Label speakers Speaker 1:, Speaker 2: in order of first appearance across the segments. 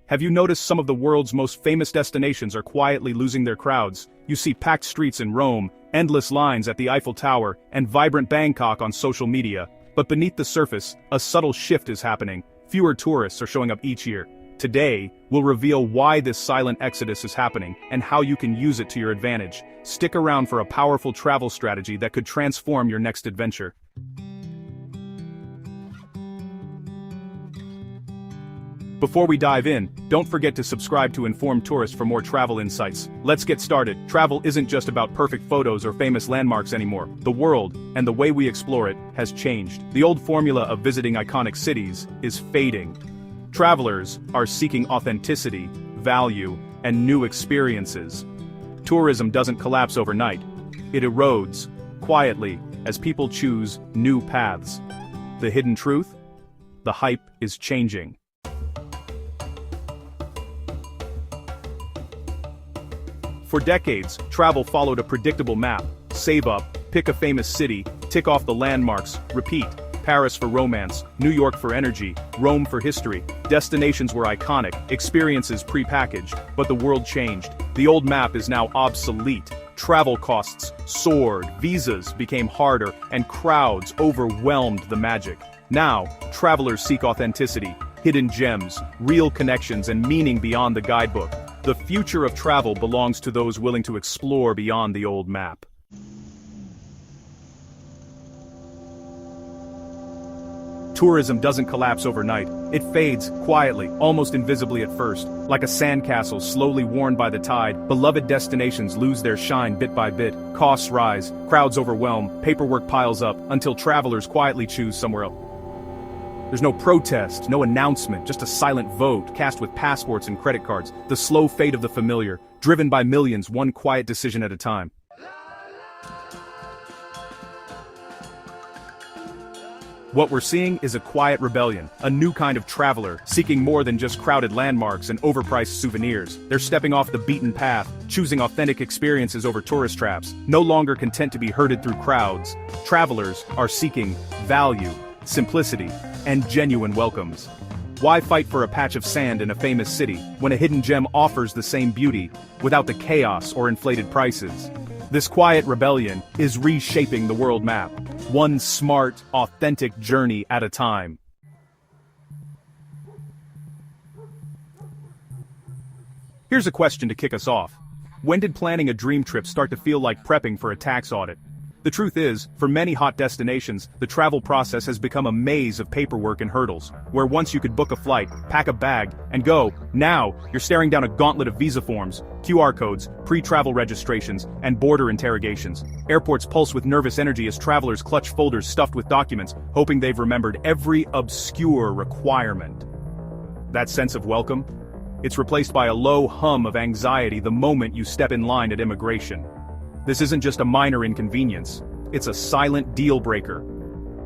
Speaker 1: Have you noticed some of the world's most famous destinations are quietly losing their crowds? You see packed streets in Rome, endless lines at the Eiffel Tower, and vibrant Bangkok on social media. But beneath the surface, a subtle shift is happening. Fewer tourists are showing up each year. Today, we'll reveal why this silent exodus is happening and how you can use it to your advantage. Stick around for a powerful travel strategy that could transform your next adventure. Before we dive in, don't forget to subscribe to Informed Tourist for more travel insights. Let's get started. Travel isn't just about perfect photos or famous landmarks anymore. The world, and the way we explore it, has changed. The old formula of visiting iconic cities is fading. Travelers are seeking authenticity, value, and new experiences. Tourism doesn't collapse overnight. It erodes, quietly, as people choose new paths. The hidden truth? The hype is changing. For decades, travel followed a predictable map. Save up, pick a famous city, tick off the landmarks, repeat. Paris for romance, New York for energy, Rome for history. Destinations were iconic, experiences pre-packaged, but the world changed. The old map is now obsolete. Travel costs soared, visas became harder, and crowds overwhelmed the magic. Now, travelers seek authenticity, hidden gems, real connections, and meaning beyond the guidebook. The future of travel belongs to those willing to explore beyond the old map. Tourism doesn't collapse overnight. It fades, quietly, almost invisibly at first. Like a sandcastle slowly worn by the tide, beloved destinations lose their shine bit by bit. Costs rise, crowds overwhelm, paperwork piles up, until travelers quietly choose somewhere else. There's no protest, no announcement, just a silent vote cast with passports and credit cards. The slow fate of the familiar, driven by millions, one quiet decision at a time. What we're seeing is a quiet rebellion, a new kind of traveler, seeking more than just crowded landmarks and overpriced souvenirs. They're stepping off the beaten path, choosing authentic experiences over tourist traps, no longer content to be herded through crowds. Travelers are seeking value, simplicity, and genuine welcomes. Why fight for a patch of sand in a famous city, when a hidden gem offers the same beauty, without the chaos or inflated prices? This quiet rebellion is reshaping the world map, one smart, authentic journey at a time. Here's a question to kick us off. When did planning a dream trip start to feel like prepping for a tax audit? The truth is, for many hot destinations, the travel process has become a maze of paperwork and hurdles, where once you could book a flight, pack a bag, and go, now you're staring down a gauntlet of visa forms, QR codes, pre-travel registrations, and border interrogations. Airports pulse with nervous energy as travelers clutch folders stuffed with documents, hoping they've remembered every obscure requirement. That sense of welcome? It's replaced by a low hum of anxiety the moment you step in line at immigration. This isn't just a minor inconvenience, it's a silent deal-breaker.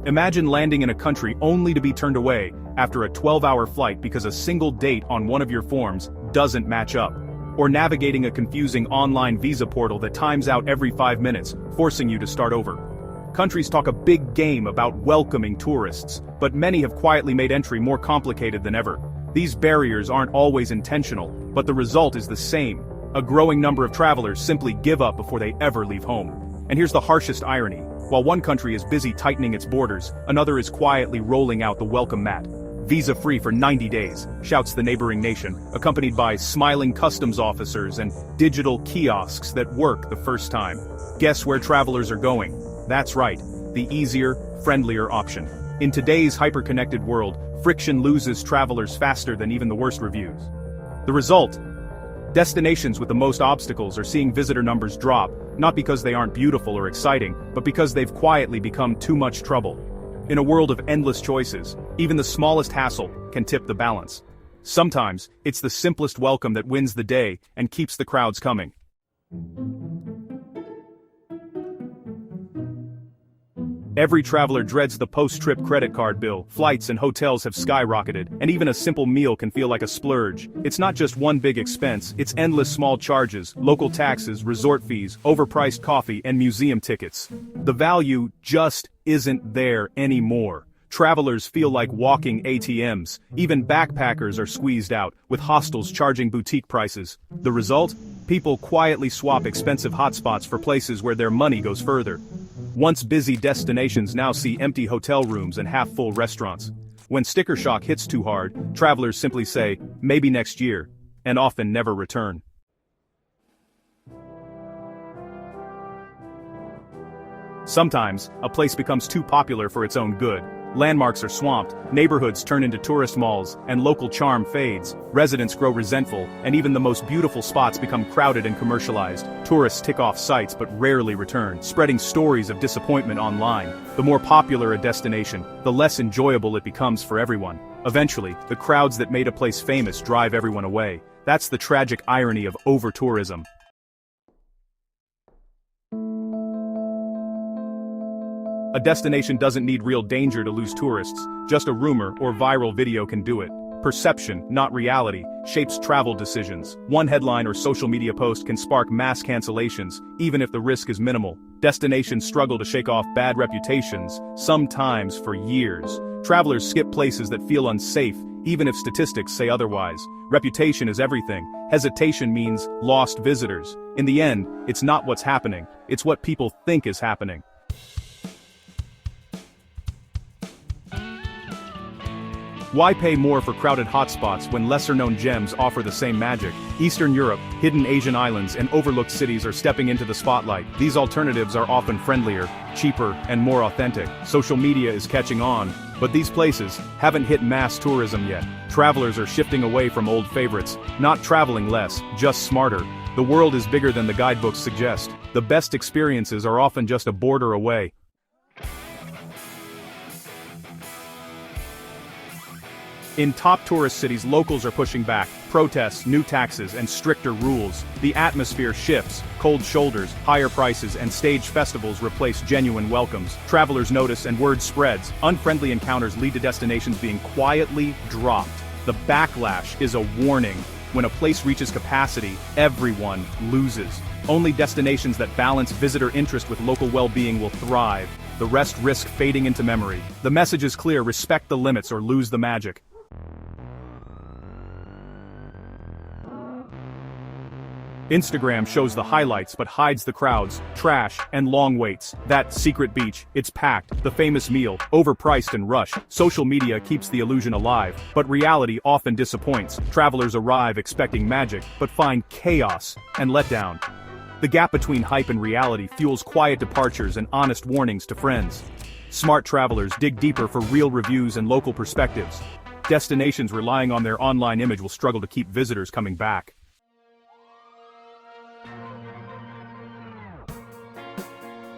Speaker 1: Imagine landing in a country only to be turned away after a 12-hour flight because a single date on one of your forms doesn't match up, or navigating a confusing online visa portal that times out every 5 minutes, forcing you to start over. Countries talk a big game about welcoming tourists, but many have quietly made entry more complicated than ever. These barriers aren't always intentional, but the result is the same. A growing number of travelers simply give up before they ever leave home. And here's the harshest irony. While one country is busy tightening its borders, another is quietly rolling out the welcome mat. Visa-free for 90 days, shouts the neighboring nation, accompanied by smiling customs officers and digital kiosks that work the first time. Guess where travelers are going? That's right, the easier, friendlier option. In today's hyper-connected world, friction loses travelers faster than even the worst reviews. The result? Destinations with the most obstacles are seeing visitor numbers drop, not because they aren't beautiful or exciting, but because they've quietly become too much trouble. In a world of endless choices, even the smallest hassle can tip the balance. Sometimes, it's the simplest welcome that wins the day and keeps the crowds coming. Every traveler dreads the post-trip credit card bill. Flights and hotels have skyrocketed, and even a simple meal can feel like a splurge. It's not just one big expense, it's endless small charges, local taxes, resort fees, overpriced coffee, and museum tickets. The value just isn't there anymore. Travelers feel like walking ATMs. Even backpackers are squeezed out, with hostels charging boutique prices. The result? People quietly swap expensive hotspots for places where their money goes further. Once busy destinations now see empty hotel rooms and half-full restaurants. When sticker shock hits too hard, travelers simply say, maybe next year, and often never return. Sometimes, a place becomes too popular for its own good. Landmarks are swamped, neighborhoods turn into tourist malls, and local charm fades. Residents grow resentful, and even the most beautiful spots become crowded and commercialized. Tourists tick off sites but rarely return, spreading stories of disappointment online. The more popular a destination, the less enjoyable it becomes for everyone. Eventually, the crowds that made a place famous drive everyone away. That's the tragic irony of over-tourism. A destination doesn't need real danger to lose tourists, just a rumor or viral video can do it. Perception, not reality, shapes travel decisions. One headline or social media post can spark mass cancellations, even if the risk is minimal. Destinations struggle to shake off bad reputations, sometimes for years. Travelers skip places that feel unsafe, even if statistics say otherwise. Reputation is everything. Hesitation means lost visitors. In the end, it's not what's happening, it's what people think is happening. Why pay more for crowded hotspots when lesser-known gems offer the same magic? Eastern Europe, hidden Asian islands, and overlooked cities are stepping into the spotlight. These alternatives are often friendlier, cheaper, and more authentic. Social media is catching on, but these places haven't hit mass tourism yet. Travelers are shifting away from old favorites, not traveling less, just smarter. The world is bigger than the guidebooks suggest. The best experiences are often just a border away. In top tourist cities, locals are pushing back. Protests, new taxes, and stricter rules. The atmosphere shifts. Cold shoulders, higher prices, and stage festivals replace genuine welcomes. Travelers notice and word spreads. Unfriendly encounters lead to destinations being quietly dropped. The backlash is a warning. When a place reaches capacity, everyone loses. Only destinations that balance visitor interest with local well-being will thrive. The rest risk fading into memory. The message is clear: respect the limits or lose the magic. Instagram shows the highlights but hides the crowds, trash, and long waits. That secret beach, it's packed, the famous meal, overpriced and rushed. Social media keeps the illusion alive, but reality often disappoints. Travelers arrive expecting magic, but find chaos and letdown. The gap between hype and reality fuels quiet departures and honest warnings to friends. Smart travelers dig deeper for real reviews and local perspectives. Destinations relying on their online image will struggle to keep visitors coming back.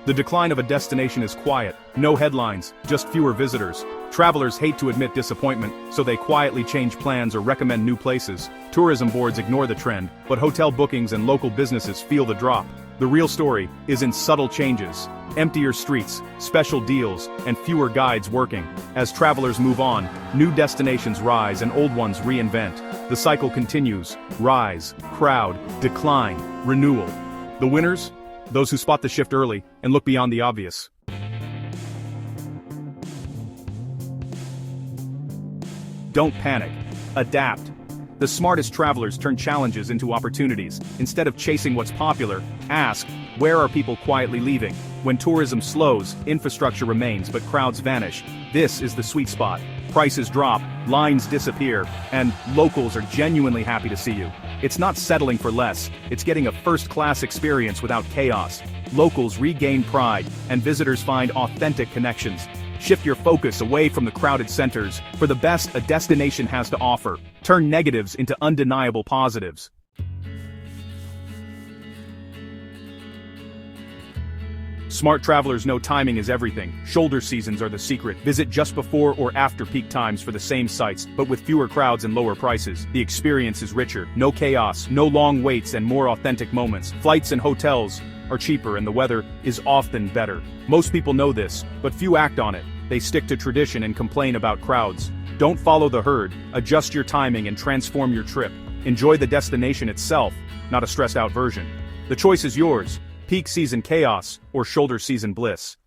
Speaker 1: The decline of a destination is quiet. No headlines, just fewer visitors. Travelers hate to admit disappointment, so they quietly change plans or recommend new places. Tourism boards ignore the trend, but hotel bookings and local businesses feel the drop. The real story is in subtle changes. Emptier streets, special deals, and fewer guides working. As travelers move on, new destinations rise and old ones reinvent. The cycle continues: rise, crowd, decline, renewal. The winners? Those who spot the shift early and look beyond the obvious. Don't panic. Adapt. The smartest travelers turn challenges into opportunities. Instead of chasing what's popular, ask, where are people quietly leaving? When tourism slows, infrastructure remains but crowds vanish. This is the sweet spot. Prices drop, lines disappear, and locals are genuinely happy to see you. It's not settling for less, it's getting a first-class experience without chaos. Locals regain pride, and visitors find authentic connections. Shift your focus away from the crowded centers for the best a destination has to offer. Turn negatives into undeniable positives. Smart travelers know timing is everything. Shoulder seasons are the secret. Visit just before or after peak times for the same sites, but with fewer crowds and lower prices. The experience is richer. No chaos, no long waits, and more authentic moments. Flights and hotels are cheaper and the weather is often better. Most people know this, but few act on it. They stick to tradition and complain about crowds. Don't follow the herd. Adjust your timing and transform your trip. Enjoy the destination itself, not a stressed-out version. The choice is yours. Peak season chaos or shoulder season bliss.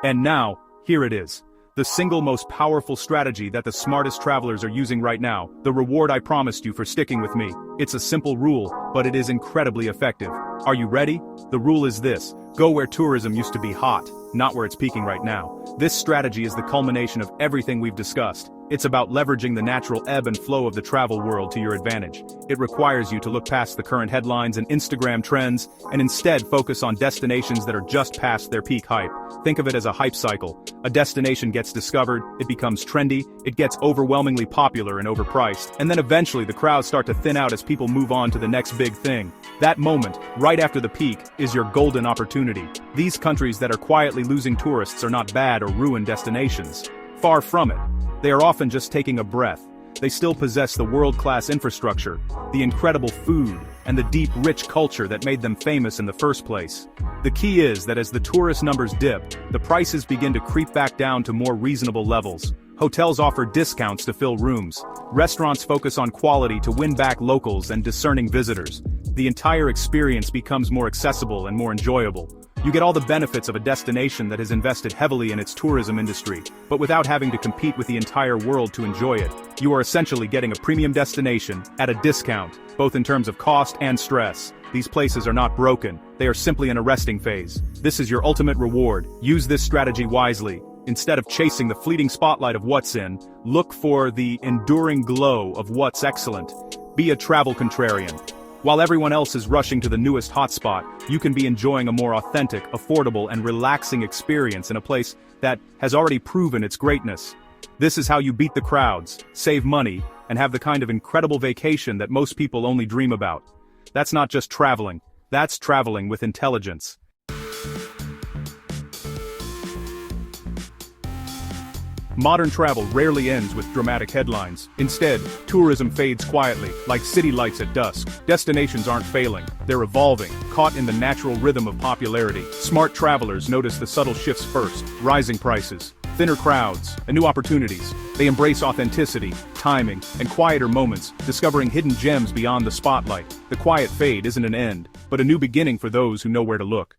Speaker 1: And now, here it is. The single most powerful strategy that the smartest travelers are using right now, the reward I promised you for sticking with me. It's a simple rule, but it is incredibly effective. Are you ready? The rule is this: go where tourism used to be hot, not where it's peaking right now. This strategy is the culmination of everything we've discussed. It's about leveraging the natural ebb and flow of the travel world to your advantage. It requires you to look past the current headlines and Instagram trends, and instead focus on destinations that are just past their peak hype. Think of it as a hype cycle. A destination gets discovered, it becomes trendy, it gets overwhelmingly popular and overpriced, and then eventually the crowds start to thin out as people move on to the next big thing. That moment, right after the peak, is your golden opportunity. These countries that are quietly losing tourists are not bad or ruined destinations. Far from it. They are often just taking a breath. They still possess the world-class infrastructure, the incredible food, and the deep, rich culture that made them famous in the first place. The key is that as the tourist numbers dip, the prices begin to creep back down to more reasonable levels. Hotels offer discounts to fill rooms. Restaurants focus on quality to win back locals and discerning visitors. The entire experience becomes more accessible and more enjoyable. You get all the benefits of a destination that has invested heavily in its tourism industry, but without having to compete with the entire world to enjoy it. You are essentially getting a premium destination at a discount, both in terms of cost and stress. These places are not broken, they are simply in a resting phase. This is your ultimate reward. Use this strategy wisely. Instead of chasing the fleeting spotlight of what's in, look for the enduring glow of what's excellent. Be a travel contrarian. While everyone else is rushing to the newest hotspot, you can be enjoying a more authentic, affordable, and relaxing experience in a place that has already proven its greatness. This is how you beat the crowds, save money, and have the kind of incredible vacation that most people only dream about. That's not just traveling, that's traveling with intelligence. Modern travel rarely ends with dramatic headlines. Instead, tourism fades quietly, like city lights at dusk. Destinations aren't failing, they're evolving, caught in the natural rhythm of popularity. Smart travelers notice the subtle shifts first: rising prices, thinner crowds, and new opportunities. They embrace authenticity, timing, and quieter moments, discovering hidden gems beyond the spotlight. The quiet fade isn't an end, but a new beginning for those who know where to look.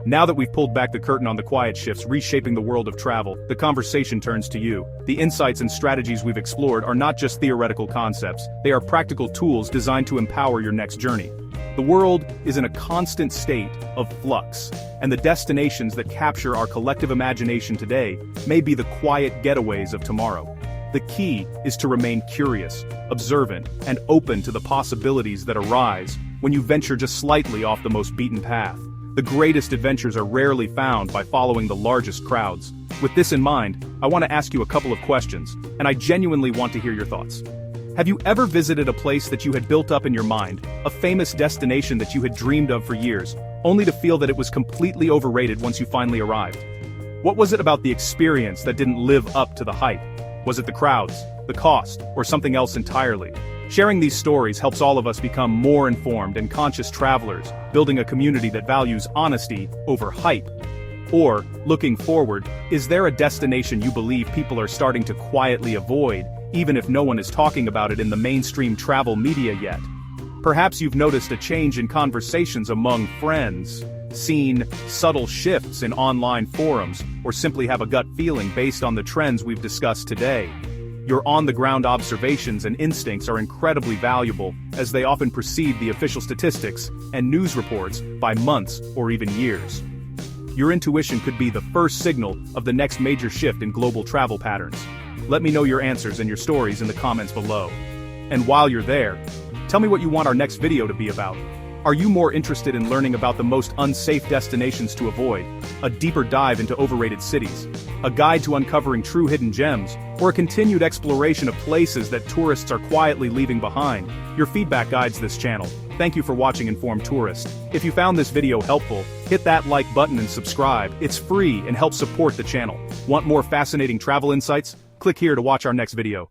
Speaker 1: Now that we've pulled back the curtain on the quiet shifts reshaping the world of travel, the conversation turns to you. The insights and strategies we've explored are not just theoretical concepts, they are practical tools designed to empower your next journey. The world is in a constant state of flux, and the destinations that capture our collective imagination today may be the quiet getaways of tomorrow. The key is to remain curious, observant, and open to the possibilities that arise when you venture just slightly off the most beaten path. The greatest adventures are rarely found by following the largest crowds. With this in mind, I want to ask you a couple of questions, and I genuinely want to hear your thoughts. Have you ever visited a place that you had built up in your mind, a famous destination that you had dreamed of for years, only to feel that it was completely overrated once you finally arrived? What was it about the experience that didn't live up to the hype? Was it the crowds, the cost, or something else entirely? Sharing these stories helps all of us become more informed and conscious travelers, building a community that values honesty over hype. Or, looking forward, is there a destination you believe people are starting to quietly avoid, even if no one is talking about it in the mainstream travel media yet? Perhaps you've noticed a change in conversations among friends, seen subtle shifts in online forums, or simply have a gut feeling based on the trends we've discussed today. Your on-the-ground observations and instincts are incredibly valuable, as they often precede the official statistics and news reports by months or even years. Your intuition could be the first signal of the next major shift in global travel patterns. Let me know your answers and your stories in the comments below. And while you're there, tell me what you want our next video to be about. Are you more interested in learning about the most unsafe destinations to avoid, a deeper dive into overrated cities, a guide to uncovering true hidden gems, or a continued exploration of places that tourists are quietly leaving behind? Your feedback guides this channel. Thank you for watching Informed Tourist. If you found this video helpful, hit that like button and subscribe. It's free and helps support the channel. Want more fascinating travel insights? Click here to watch our next video.